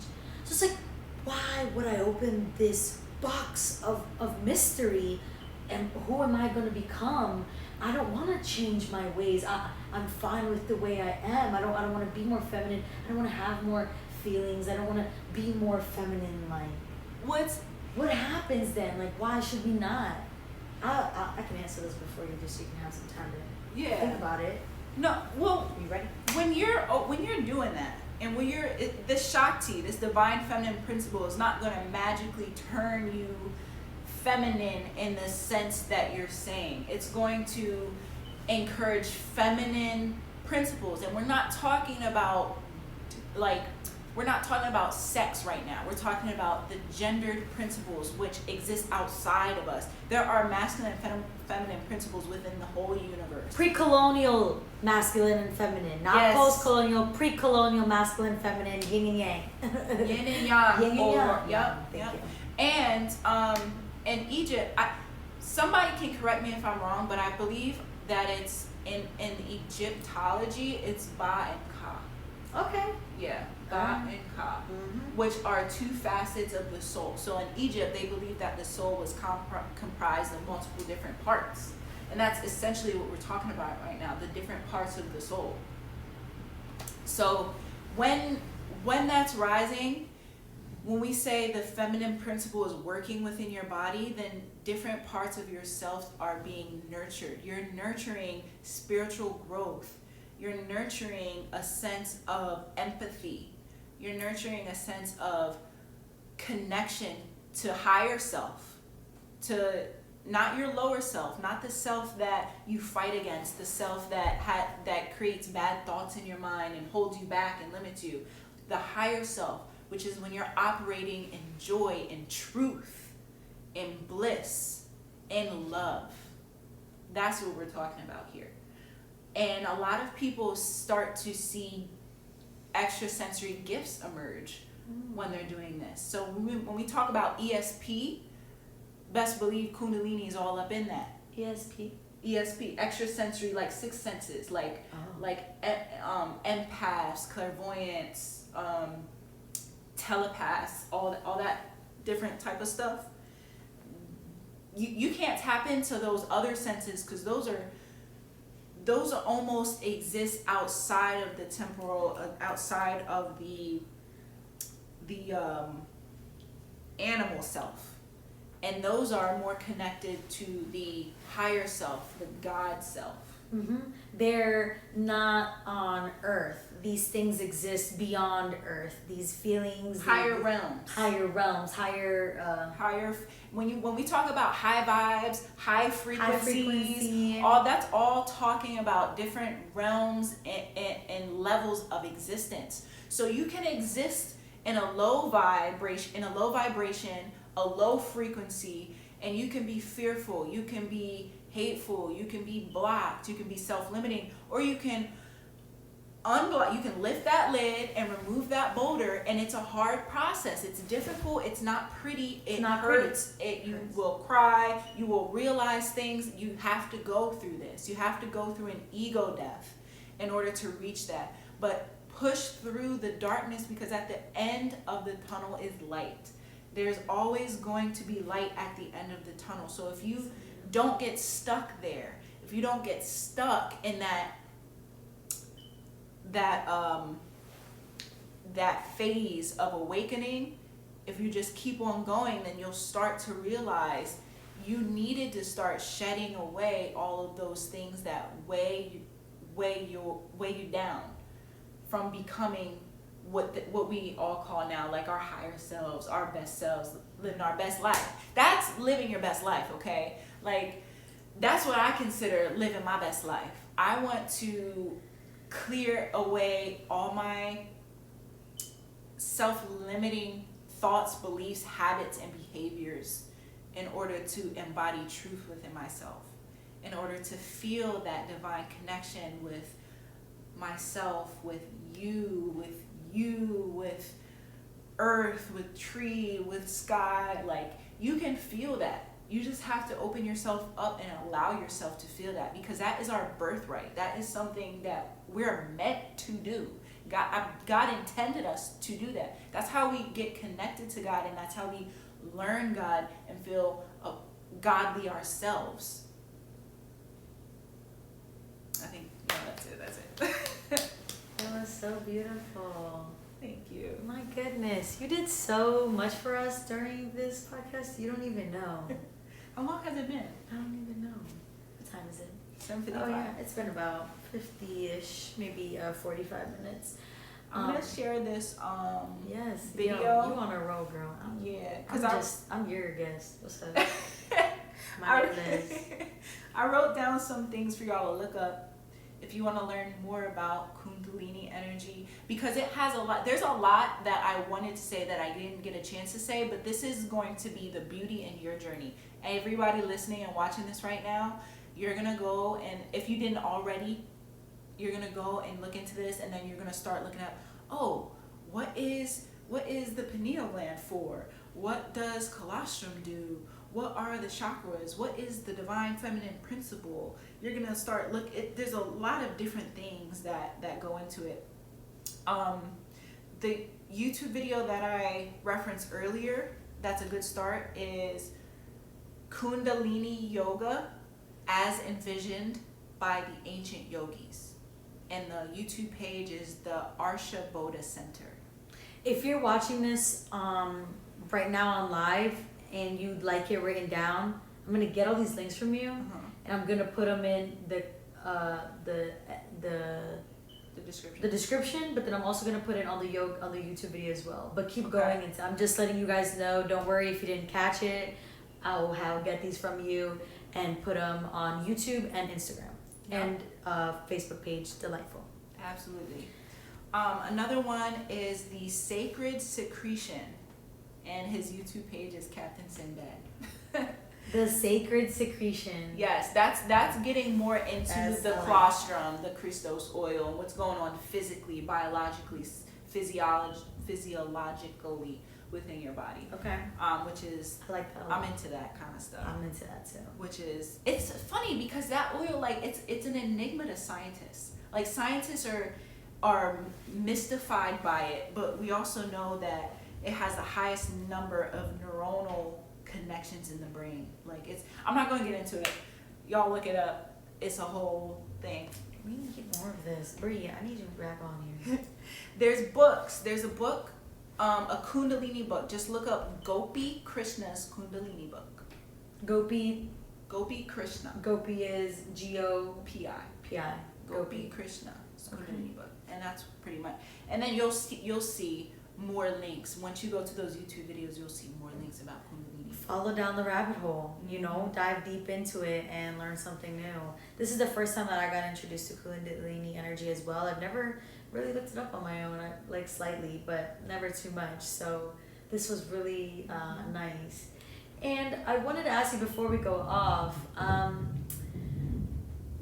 A: So it's like, why would I open this box of mystery, and who am I going to become? I don't want to change my ways. I'm fine with the way I am. I don't want to be more feminine. I don't want to have more feelings. I don't want to be more feminine like. What happens then? Like, why should we not? I can answer this before you, just so you can have some time to think about it.
B: No, well,
A: Are you ready?
B: when you're doing that, and when this Shakti, this divine feminine principle, is not going to magically turn you feminine in the sense that you're saying. It's going to encourage feminine principles, and we're not talking about sex right now. We're talking about the gendered principles which exist outside of us. There are masculine and feminine principles within the whole universe.
A: Pre-colonial masculine and feminine, not
B: Yes.
A: post-colonial, pre-colonial masculine, feminine, yin and yang.
B: Yin and yang.
A: Yin and yang.
B: Yep.
A: Thank you.
B: And in Egypt, somebody can correct me if I'm wrong, but I believe that it's in Egyptology, it's Ba and Ka.
A: Okay.
B: Yeah, Ba and Ka, which are two facets of the soul. So in Egypt, they believe that the soul was comprised of multiple different parts. And that's essentially what we're talking about right now, the different parts of the soul. So when that's rising, when we say the feminine principle is working within your body, then different parts of yourself are being nurtured. You're nurturing spiritual growth. You're nurturing a sense of empathy. You're nurturing a sense of connection to higher self, to not your lower self, not the self that you fight against, the self that creates bad thoughts in your mind and holds you back and limits you. The higher self, which is when you're operating in joy, in truth, in bliss, in love. That's what we're talking about here. And a lot of people start to see extrasensory gifts emerge when they're doing this. So when we talk about ESP, best believe Kundalini is all up in that. ESP, extrasensory, like sixth senses, like empaths, clairvoyants, telepaths, all that different type of stuff. You can't tap into those other senses because those those are almost exist outside of the temporal, outside of the animal self, and those are more connected to the higher self, the God self.
A: Mm-hmm. They're not on earth. These things exist beyond earth. These feelings,
B: Higher realms.
A: higher realms, higher.
B: Higher. When we talk about high vibes, high frequencies,
A: High
B: that's all talking about different realms and levels of existence. So you can exist in a low vibration, a low frequency, and you can be fearful, you can be hateful, you can be blocked, you can be self-limiting, or you can unblock, you can lift that lid and remove that boulder, and it's a hard process. It's difficult, it's not pretty, it hurts, you will cry, you will realize things. You have to go through this. You have to go through an ego death in order to reach that. But push through the darkness, because at the end of the tunnel is light. There's always going to be light at the end of the tunnel. So if you don't get stuck there, if you don't get stuck in that phase of awakening, if you just keep on going, then you'll start to realize you needed to start shedding away all of those things that weigh you down from becoming what we all call now like our higher selves, our best selves, living our best life. That's living your best life, okay? Like, that's what I consider living my best life. I want to clear away all my self-limiting thoughts, beliefs, habits, and behaviors in order to embody truth within myself, in order to feel that divine connection with myself, with you, with earth, with tree, with sky. Like, you can feel that. You just have to open yourself up and allow yourself to feel that, because that is our birthright. That is something that we're meant to do. God intended us to do that. That's how we get connected to God, and that's how we learn God and feel godly ourselves. I think, yeah, that's it.
A: That was so beautiful.
B: Thank you.
A: My goodness, you did so much for us during this podcast. You don't even know.
B: How long has it been?
A: I don't even know. What time is it?
B: 7:55.
A: Oh yeah, it's been about 50-ish, maybe 45 minutes.
B: I'm gonna share this
A: yes
B: video.
A: Yo, you on a roll, girl. I'm your guest. What's up? My goodness.
B: I wrote down some things for y'all to look up if you want to learn more about Kundalini energy, because it has a lot. There's a lot that I wanted to say that I didn't get a chance to say, but this is going to be the beauty in your journey. Everybody listening and watching this right now, you're gonna go, and if you didn't already, you're gonna go and look into this, and then you're gonna start looking at, oh, what is the pineal gland for? What does colostrum do? What are the chakras? What is the divine feminine principle? You're gonna start there's a lot of different things that go into it. The YouTube video that I referenced earlier, that's a good start, is Kundalini Yoga as envisioned by the ancient yogis. And the YouTube page is the Arsha Bodha Center.
A: If you're watching this right now on live and you'd like it written down, I'm gonna get all these links from you, and I'm gonna put them in the description. But then I'm also gonna put it on the YouTube video as well. But keep going. I'm just letting you guys know. Don't worry if you didn't catch it. I'll get these from you and put them on YouTube and Instagram and Facebook page. Delightful.
B: Absolutely. Another one is the Sacred Secretion, and his YouTube page is Captain Sinbad.
A: The Sacred Secretion.
B: Yes, that's getting more into the colostrum, the Christos oil, and what's going on physically, biologically, physiologically within your body.
A: Okay.
B: Which is,
A: I like that.
B: I'm into that kind of stuff.
A: I'm into that too.
B: Which is, it's funny because that oil, like, it's an enigma to scientists. Like, scientists are mystified by it, but we also know that it has the highest number of neuronal connections in the brain. Like, I'm not going to get into it. Y'all look it up. It's a whole thing.
A: We need to get more of this. Bree, I need you back on here.
B: There's books. There's a book, a Kundalini book. Just look up Gopi Krishna's Kundalini book.
A: Gopi
B: Krishna.
A: Gopi is Gopi.
B: P-I. Gopi Krishna's Kundalini book. And that's pretty much. And then you'll see more links. Once you go to those YouTube videos, you'll see more links about Kundalini.
A: Follow down the rabbit hole, you know, dive deep into it and learn something new. This is the first time that I got introduced to Kundalini Energy as well. I've never really looked it up on my own, like slightly, but never too much. So this was really nice. And I wanted to ask you before we go off,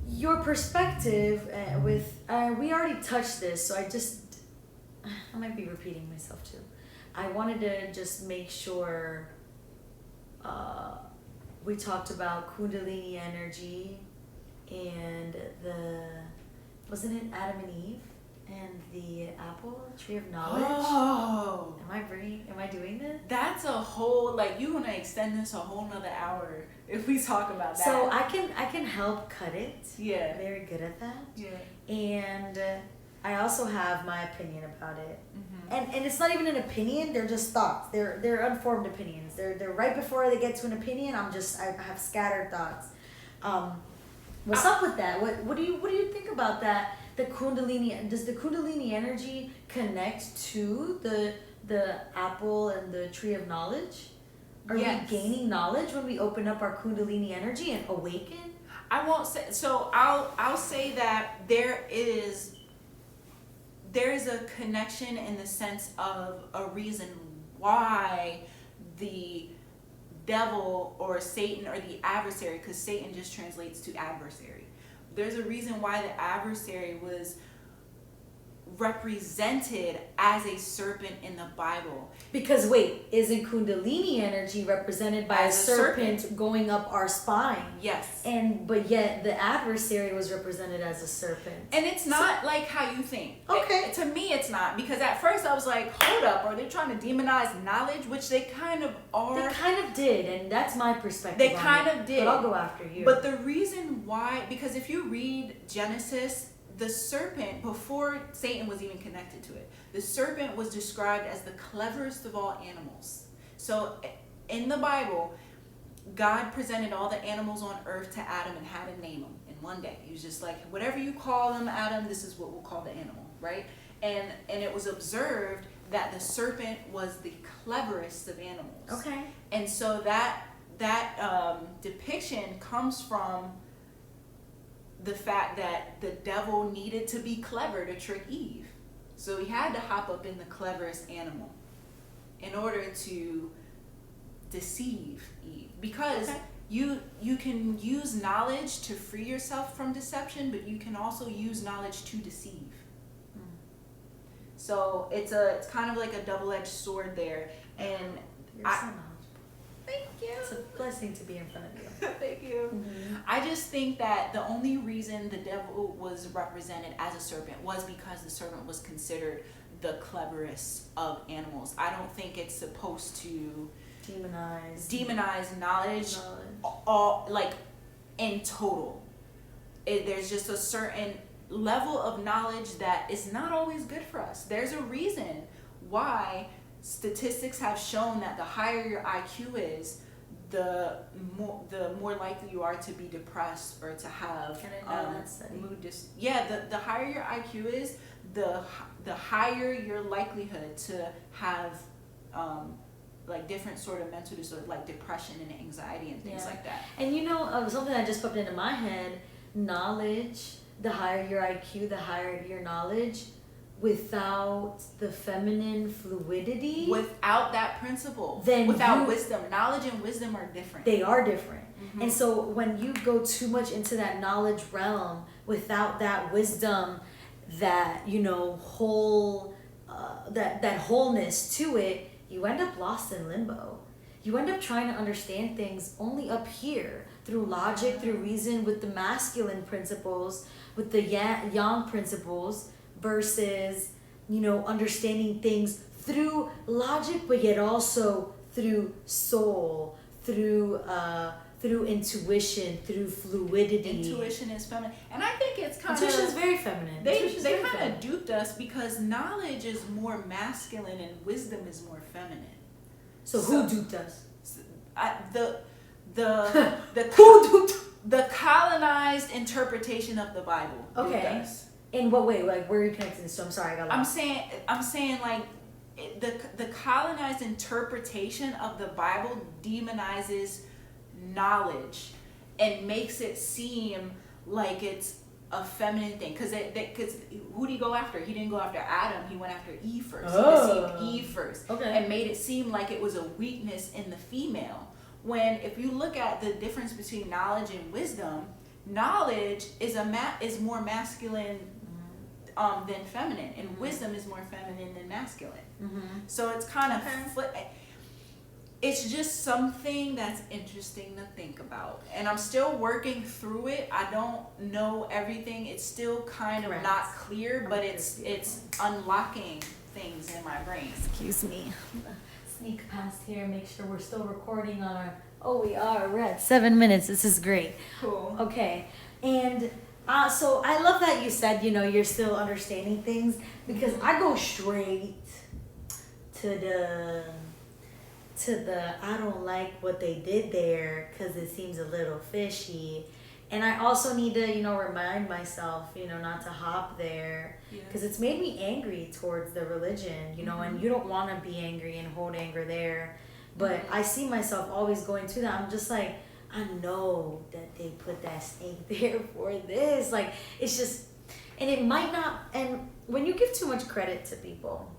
A: your perspective with, we already touched this, so I might be repeating myself too. I wanted to just make sure we talked about Kundalini Energy and wasn't it Adam and Eve and the apple, tree of knowledge?
B: Oh.
A: Am I doing this?
B: That's a whole, you want to extend this a whole nother hour if we talk about that.
A: So I can help cut it.
B: Yeah.
A: I'm very good at that.
B: Yeah.
A: And I also have my opinion about it.
B: Mm-hmm.
A: And it's not even an opinion, they're just thoughts. They're unformed opinions. They're right before they get to an opinion, I have scattered thoughts. What's up with that? What do you think about that? Does the Kundalini energy connect to the apple and the tree of knowledge? Are we gaining knowledge when we open up our Kundalini energy and awaken?
B: I won't say so. I'll say that there is a connection in the sense of a reason why the devil or Satan or the adversary, because Satan just translates to adversary. There's a reason why the adversary was represented as a serpent in the Bible.
A: Because wait, isn't Kundalini energy represented by a serpent going up our spine?
B: Yes.
A: But yet the adversary was represented as a serpent.
B: And it's not like how you think.
A: Okay.
B: To me, it's not, because at first I was like, hold up, are they trying to demonize knowledge? Which they kind of are.
A: They kind of did, and that's my perspective.
B: They kind of did.
A: But I'll go after you.
B: But the reason why, because if you read Genesis, the serpent, before Satan was even connected to it, the serpent was described as the cleverest of all animals. So in the Bible, God presented all the animals on earth to Adam and had him name them in one day. He was just like, whatever you call them, Adam, this is what we'll call the animal, right? And it was observed that the serpent was the cleverest of animals.
A: Okay.
B: And so that depiction comes from the fact that the devil needed to be clever to trick Eve. So he had to hop up in the cleverest animal in order to deceive Eve. Because you can use knowledge to free yourself from deception, but you can also use knowledge to deceive. So it's kind of like a double-edged sword there. And
A: You're so knowledgeable.
B: Thank you.
A: It's a blessing to be in front of you.
B: Thank you. Mm-hmm. I just think that the only reason the devil was represented as a serpent was because the serpent was considered the cleverest of animals. I don't think it's supposed to demonize knowledge. All like in total. There's just a certain level of knowledge that is not always good for us. There's a reason why statistics have shown that the higher your IQ is, the more likely you are to be depressed or to have mood the higher your IQ is, the higher your likelihood to have different sort of mental disorders like depression and anxiety and things like that.
A: And something that just popped into my head, knowledge, the higher your IQ, the higher your knowledge, without the feminine fluidity,
B: without that principle,
A: then
B: without wisdom, knowledge and wisdom are different.
A: They are different. Mm-hmm. And so when you go too much into that knowledge realm without that wisdom, that whole that wholeness to it, you end up lost in limbo. You end up trying to understand things only up here through logic, through reason, with the masculine principles, with the yang principles, versus understanding things through logic, but yet also through soul, through through intuition, through fluidity.
B: Intuition is feminine, and I think it's kind of.
A: Intuition is very feminine.
B: They kind of duped us because knowledge is more masculine and wisdom is more feminine.
A: So who duped us?
B: The colonized interpretation of the Bible.
A: Okay. In what way? Like, where are you connecting this to? I'm sorry, I got lost.
B: I'm saying like the colonized interpretation of the Bible demonizes knowledge and makes it seem like it's a feminine thing. Because who did he go after? He didn't go after Adam. He went after Eve first.
A: Oh.
B: He deceived Eve first.
A: Okay.
B: And made it seem like it was a weakness in the female. When if you look at the difference between knowledge and wisdom, knowledge is more masculine than feminine, and wisdom is more feminine than masculine. So it's kind of it's just something that's interesting to think about, and I'm still working through it. I don't know everything. It's still kind of not clear, but it's unlocking things in my brain.
A: Excuse me. Sneak past here, make sure we're still recording on our. Oh, we are. We're at 7 minutes. This is great.
B: Cool.
A: Okay, and so I love that you said you're still understanding things, because I go straight to the I don't like what they did there because it seems a little fishy, and I also need to remind myself not to hop there. Because it's made me angry towards the religion, and you don't want to be angry and hold anger there. But I see myself always going to that. I'm just like, I know that they put that snake there for this. Like, it's just, and it might not, and when you give too much credit to people,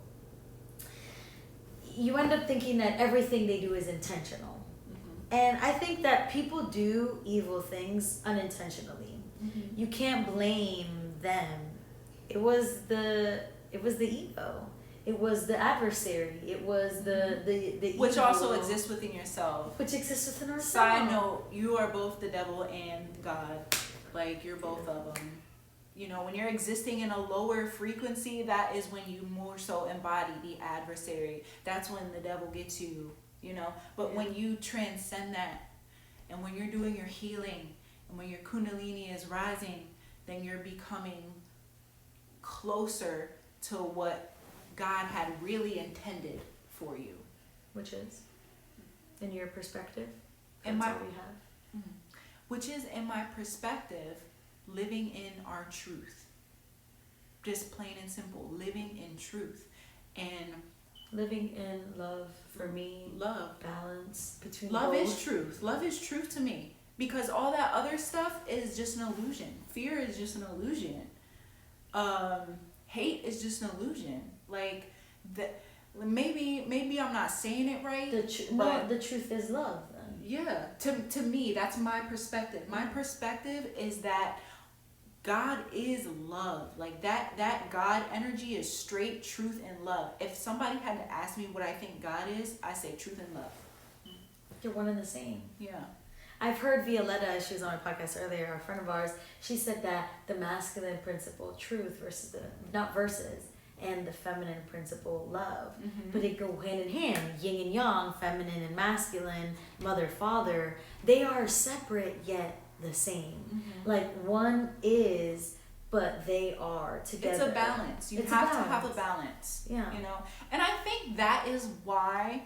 A: you end up thinking that everything they do is intentional. And I think that people do evil things unintentionally. You can't blame them. It was the ego. It was the adversary. It was the
B: which
A: evil,
B: also exists within yourself.
A: Which exists within ourselves.
B: Side note: you are both the devil and God. Like, you're both of them. When you're existing in a lower frequency, that is when you more so embody the adversary. That's when the devil gets you. But when you transcend that, and when you're doing your healing, and when your Kundalini is rising, then you're becoming closer to what God had really intended for you.
A: Which is, in your perspective,
B: which is, in my perspective, living in our truth. Just plain and simple, living in truth. And
A: living in love, for me.
B: Love.
A: Balance between
B: love
A: both.
B: is truth. Love is truth to me. Because all that other stuff is just an illusion. Fear is just an illusion. Hate is just an illusion. Like, maybe I'm not saying it right.
A: The truth is love, then.
B: Yeah. To me, that's my perspective. My perspective is that God is love. Like, that God energy is straight truth and love. If somebody had to ask me what I think God is, I say truth and love.
A: You're one and the same.
B: Yeah.
A: I've heard Violetta, she was on our podcast earlier, a friend of ours, she said that the masculine principle, truth, and the feminine principle, love. But they go hand in hand, yin and yang, feminine and masculine, mother, father. They are separate yet the same. Like, one is, but they are together.
B: It's a balance. You have to have a balance.
A: Yeah.
B: And I think that is why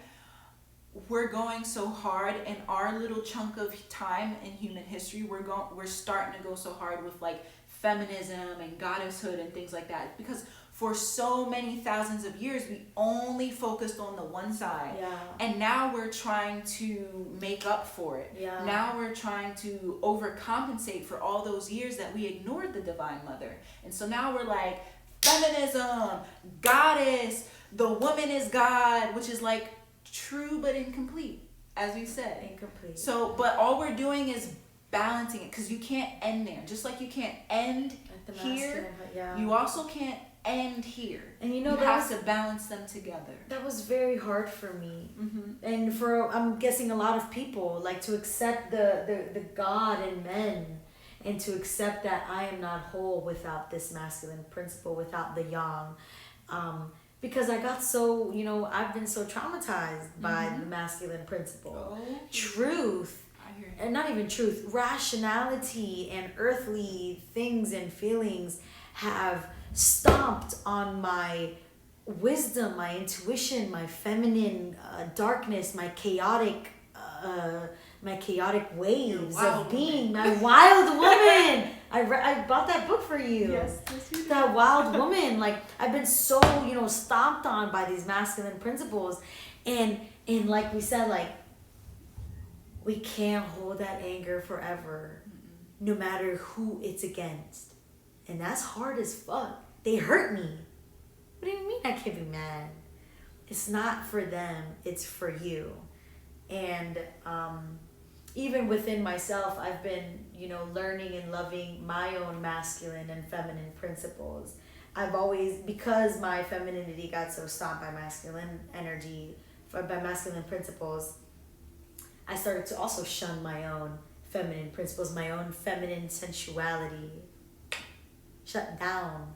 B: we're going so hard in our little chunk of time in human history. We're starting to go so hard with like feminism and goddesshood and things like that, because for so many thousands of years we only focused on the one side. And now we're trying to make up for it. Now we're trying to overcompensate for all those years that we ignored the Divine Mother. And so now we're like, feminism, goddess, the woman is God, which is like true but incomplete, as we said.
A: Incomplete.
B: So, but all we're doing is balancing it, because you can't end there. Just like you can't end here, you also can't end here. And you have to balance them together.
A: That was very hard for me. And for, I'm guessing, a lot of people, like, to accept the God in men, and to accept that I am not whole without this masculine principle, without the yang. Because I got so, I've been so traumatized by the masculine principle. Truth
B: hear you.
A: and not even truth, rationality and earthly things and feelings have stomped on my wisdom, my intuition, my feminine darkness, my chaotic waves of being, my wild woman. I bought that book for you.
B: Yes, you did.
A: That wild woman. Like, I've been so, stomped on by these masculine principles. And like we said, like, we can't hold that anger forever, no matter who it's against. And that's hard as fuck. They hurt me. What do you mean I can't be mad? It's not for them, it's for you. And even within myself, I've been, learning and loving my own masculine and feminine principles. I've always, because my femininity got so stomped by masculine energy, by masculine principles, I started to also shun my own feminine principles, my own feminine sensuality. Shut down.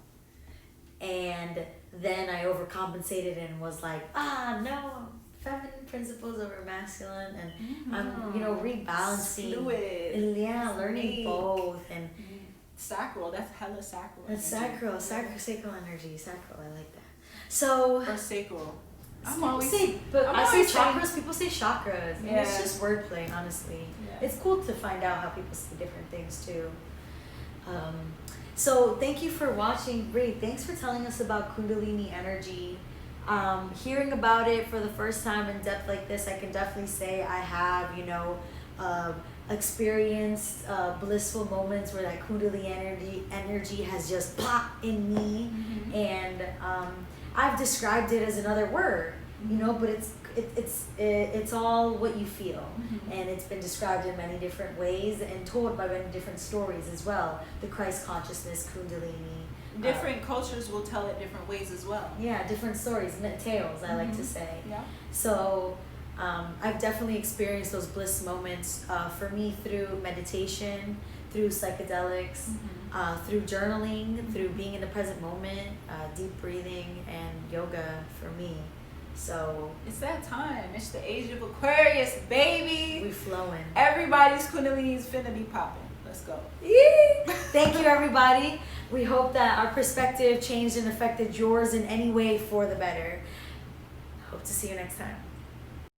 A: And then I overcompensated and was like, no, feminine principles over masculine, and I'm rebalancing.
B: Fluid.
A: And learning both. And
B: sacral, that's hella sacral.
A: that's sacral energy. Sacral, I like that. So
B: or sacral.
A: I say chakras, people say chakras. And
B: Yeah.
A: it's just wordplay, honestly.
B: Yeah.
A: It's cool to find out how people see different things too. So thank you for watching. Great. Thanks for telling us about Kundalini Energy. Hearing about it for the first time in depth like this, I can definitely say I have, experienced blissful moments where that Kundalini energy has just popped in me.
B: Mm-hmm.
A: And I've described it as another word, but it's all what you feel.
B: Mm-hmm.
A: And it's been described in many different ways and told by many different stories as well. The Christ consciousness, Kundalini.
B: Different cultures will tell it different ways as well.
A: Yeah, different stories, tales, I like to say.
B: Yeah.
A: So I've definitely experienced those bliss moments for me through meditation, through psychedelics, through journaling, through being in the present moment, deep breathing, and yoga for me. So
B: it's that time. It's the age of Aquarius, baby.
A: we flowing.
B: Everybody's Kundalini is finna be popping. Let's go.
A: Thank you, everybody. We hope that our perspective changed and affected yours in any way for the better. Hope to see you next time.